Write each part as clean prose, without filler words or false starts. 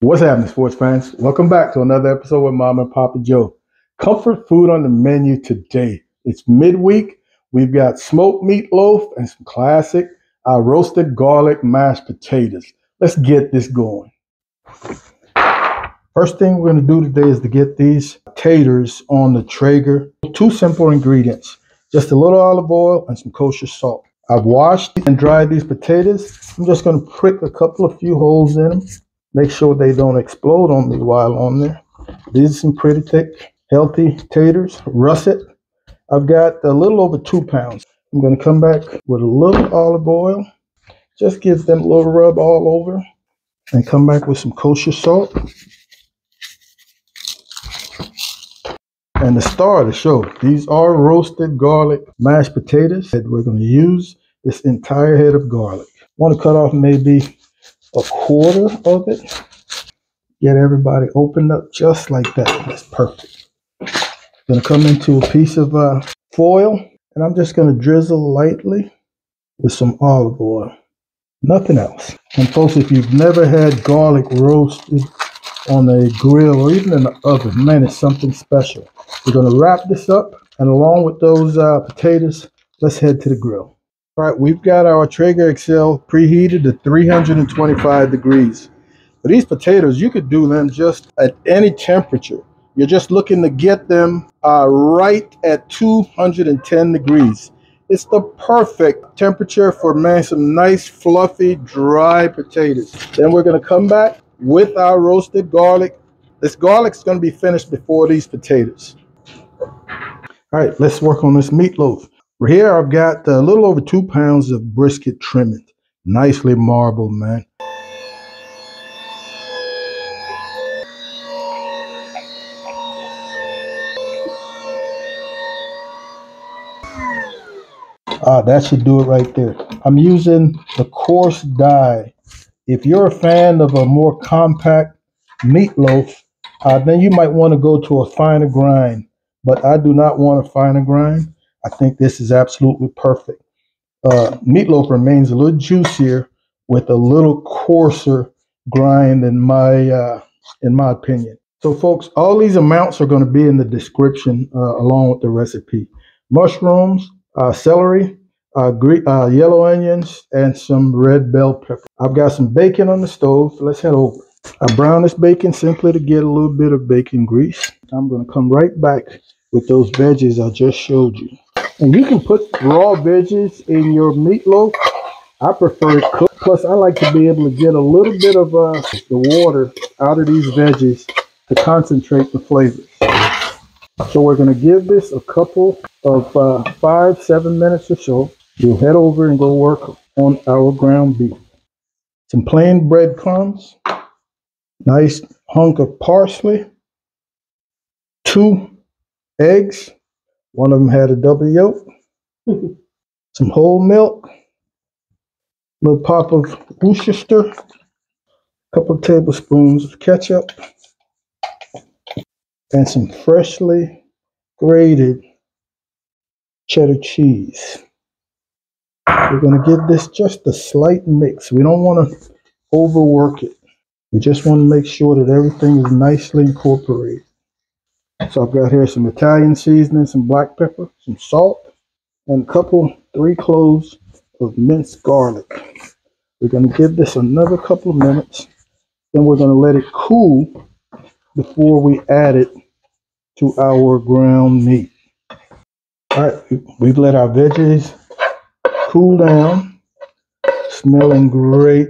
What's happening, sports fans? Welcome back to another episode with Mama and Papa Joe. Comfort food on the menu today. It's midweek. We've got smoked meatloaf and some classic roasted garlic mashed potatoes. Let's get this going. First thing we're going to do today is to get these taters on the Traeger. Two simple ingredients, just a little olive oil and some kosher salt. I've washed and dried these potatoes. I'm just going to prick a couple of few holes in them. Make sure they don't explode on me while on there. These are some pretty thick, healthy taters, russet. I've got a little over 2 pounds. I'm going to come back with a little olive oil. Just gives them a little rub all over. And come back with some kosher salt. And the star of the show, these are roasted garlic mashed potatoes that we're going to use this entire head of garlic. I want to cut off maybe a quarter of it. Get everybody opened up just like that. That's perfect. Going to come into a piece of foil, and I'm just going to drizzle lightly with some olive oil. Nothing else. And folks, if you've never had garlic roasted on a grill or even in the oven, man, it's something special. We're going to wrap this up, and along with those potatoes, let's head to the grill. All right, we've got our Traeger XL preheated to 325 degrees. For these potatoes, you could do them just at any temperature. You're just looking to get them right at 210 degrees. It's the perfect temperature for, man, some nice, fluffy, dry potatoes. Then we're going to come back with our roasted garlic. This garlic's going to be finished before these potatoes. All right, let's work on this meatloaf. Here I've got a little over 2 pounds of brisket trimming. Nicely marbled, man. That should do it right there. I'm using the coarse die. If you're a fan of a more compact meatloaf, then you might want to go to a finer grind. But I do not want a finer grind. I think this is absolutely perfect. Meatloaf remains a little juicier with a little coarser grind in my opinion. So folks, all these amounts are going to be in the description along with the recipe. Mushrooms, celery, yellow onions, and some red bell pepper. I've got some bacon on the stove. Let's head over. I brown this bacon simply to get a little bit of bacon grease. I'm going to come right back with those veggies I just showed you. And you can put raw veggies in your meatloaf. I prefer it cooked. Plus, I like to be able to get a little bit of the water out of these veggies to concentrate the flavors. So we're going to give this a couple of 5-7 minutes or so. We'll head over and go work on our ground beef. Some plain breadcrumbs. Nice hunk of parsley. 2 eggs. One of them had a double yolk. Some whole milk. A little pop of Worcestershire. A couple of tablespoons of ketchup. And some freshly grated cheddar cheese. We're going to give this just a slight mix. We don't want to overwork it. We just want to make sure that everything is nicely incorporated. So I've got here some Italian seasoning, some black pepper, some salt, and a couple, 3 cloves of minced garlic. We're going to give this another couple of minutes. Then we're going to let it cool before we add it to our ground meat. All right, we've let our veggies cool down, smelling great.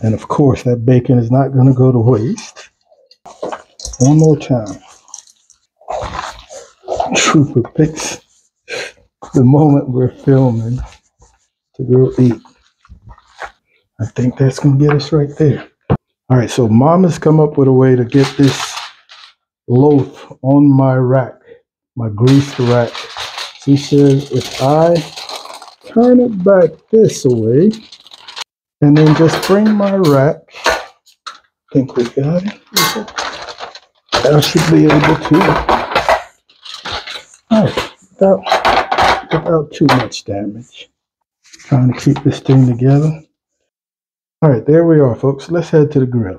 And of course, that bacon is not going to go to waste. One more time. Trooper picks the moment we're filming to go eat. I think that's going to get us right there. All right, so Mama's come up with a way to get this loaf on my rack, my greased rack. She says if I turn it back this way and then just bring my rack, I think we got it. I should be able to. All right, without too much damage. Trying to keep this thing together. All right, there we are, folks. Let's head to the grill.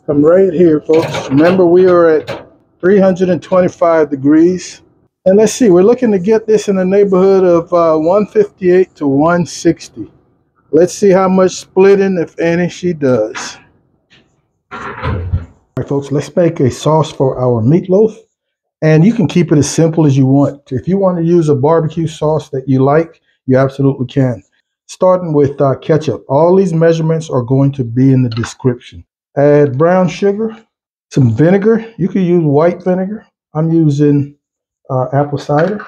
I'm right here, folks. Remember, we are at 325 degrees. And let's see, we're looking to get this in the neighborhood of 158 to 160. Let's see how much splitting, if any, she does. All right, folks, let's make a sauce for our meatloaf. And you can keep it as simple as you want. If you want to use a barbecue sauce that you like, you absolutely can. Starting with ketchup. All these measurements are going to be in the description. Add brown sugar, some vinegar. You can use white vinegar. I'm using apple cider.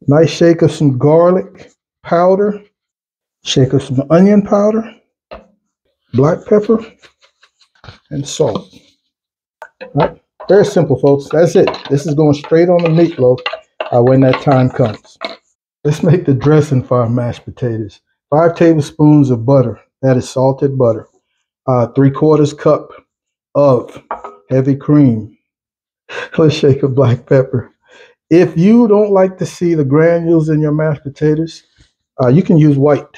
Nice shake of some garlic powder. Shake of some onion powder. Black pepper. And salt. All right. Very simple, folks. That's it. This is going straight on the meatloaf when that time comes. Let's make the dressing for our mashed potatoes. 5 tablespoons of butter. That is salted butter. 3/4 cup of heavy cream. Let's shake of black pepper. If you don't like to see the granules in your mashed potatoes, you can use white.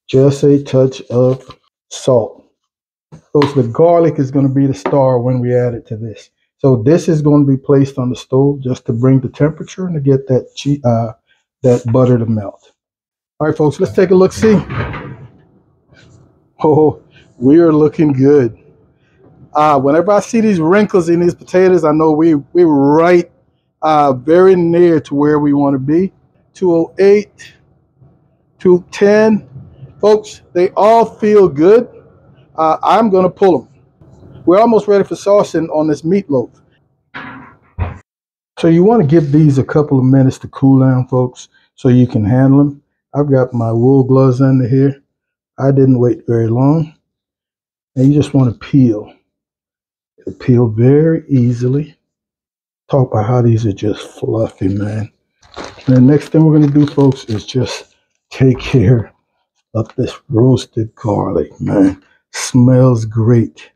Just a touch of salt. Folks, the garlic is going to be the star when we add it to this. So this is going to be placed on the stove just to bring the temperature and to get that butter to melt. All right, folks, let's take a look. See, oh, we are looking good. Whenever I see these wrinkles in these potatoes, I know we're right, very near to where we want to be. 208, 210, folks. They all feel good. I'm going to pull them. We're almost ready for saucing on this meatloaf. So you want to give these a couple of minutes to cool down, folks, so you can handle them. I've got my wool gloves under here. I didn't wait very long. And you just want to peel. It'll peel very easily. Talk about how these are just fluffy, man. And the next thing we're going to do, folks, is just take care of this roasted garlic, man. Smells great.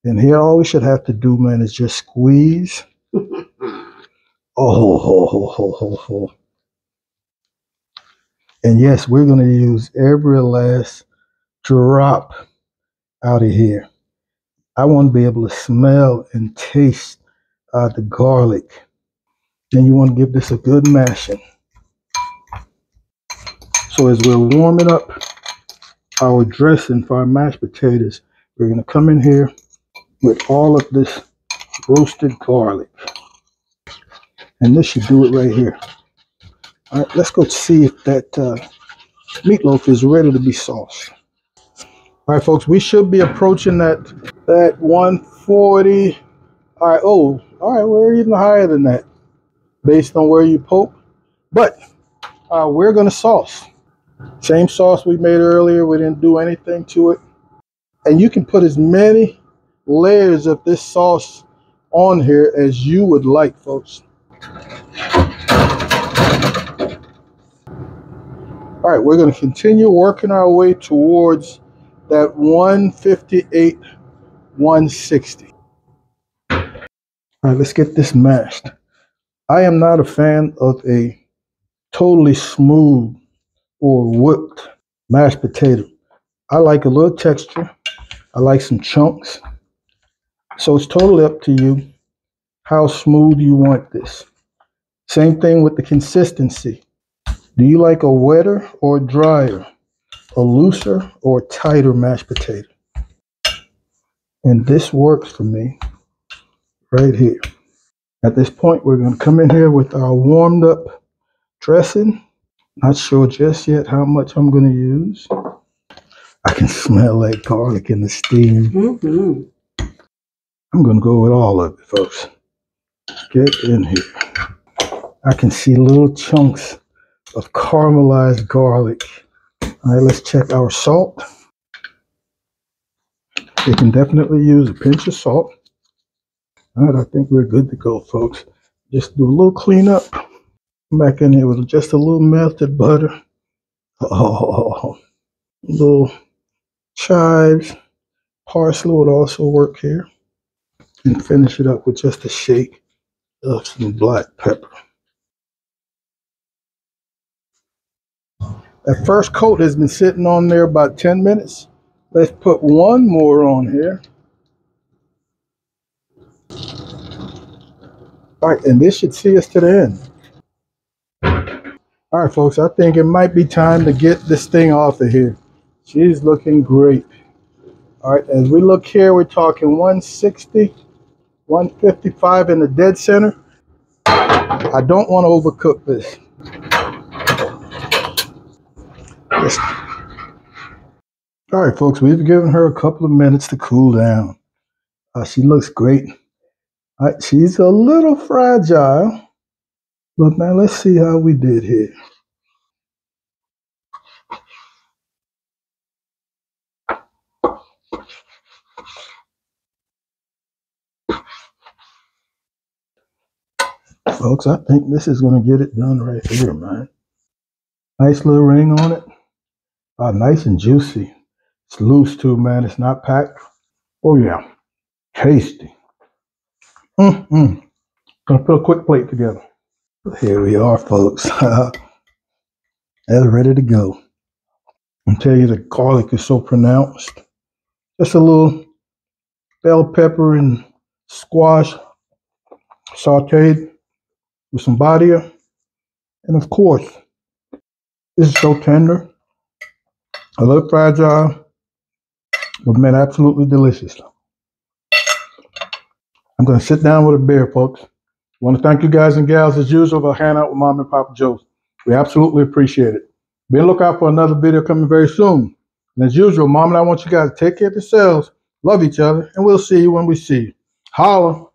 And here all we should have to do, man, is just squeeze. Oh. And yes, we're going to use every last drop out of here. I want to be able to smell and taste the garlic. Then you want to give this a good mashing. So as we're warming up our dressing for our mashed potatoes, we're going to come in here with all of this roasted garlic. And this should do it right here. All right, let's go see if that meatloaf is ready to be sauced. All right, folks, we should be approaching that 140. All right, all right, we're even higher than that based on where you poke. But we're going to sauce. Same sauce we made earlier. We didn't do anything to it. And you can put as many layers of this sauce on here as you would like, folks. All right, we're going to continue working our way towards that 158, 160. All right, let's get this mashed. I am not a fan of a totally smooth or whipped mashed potato. I like a little texture. I like some chunks. So it's totally up to you how smooth you want this. Same thing with the consistency. Do you like a wetter or drier, a looser or tighter mashed potato? And this works for me right here. At this point, we're going to come in here with our warmed up dressing. Not sure just yet how much I'm going to use. I can smell that garlic in the steam. I'm going to go with all of it, folks. Get in here. I can see little chunks of caramelized garlic. All right, let's check our salt. You can definitely use a pinch of salt. All right, I think we're good to go, folks. Just do a little cleanup. Come back in here with just a little melted butter. Oh, little chives. Parsley would also work here. And finish it up with just a shake of some black pepper. That first coat has been sitting on there about 10 minutes. Let's put one more on here. All right, and this should see us to the end. All right, folks, I think it might be time to get this thing off of here. She's looking great. All right, as we look here, we're talking 160, 155 in the dead center. I don't want to overcook this. All right, folks, we've given her a couple of minutes to cool down. She looks great. All right, she's a little fragile. Look, now let's see how we did here. Folks, I think this is going to get it done right here, man. Nice little ring on it. Nice and juicy. It's loose too, man. It's not packed. Oh, yeah. Tasty. Gonna put a quick plate together. Here we are, folks. That's ready to go. I tell you, the garlic is so pronounced. Just a little bell pepper and squash sauteed with some badia. And of course, this is so tender. A little fragile, but man, absolutely delicious. I'm going to sit down with a beer, folks. I want to thank you guys and gals as usual for hanging out with Mom and Papa Joe's. We absolutely appreciate it. Be on the lookout for another video coming very soon. And as usual, Mom and I want you guys to take care of yourselves, love each other, and we'll see you when we see you. Holla.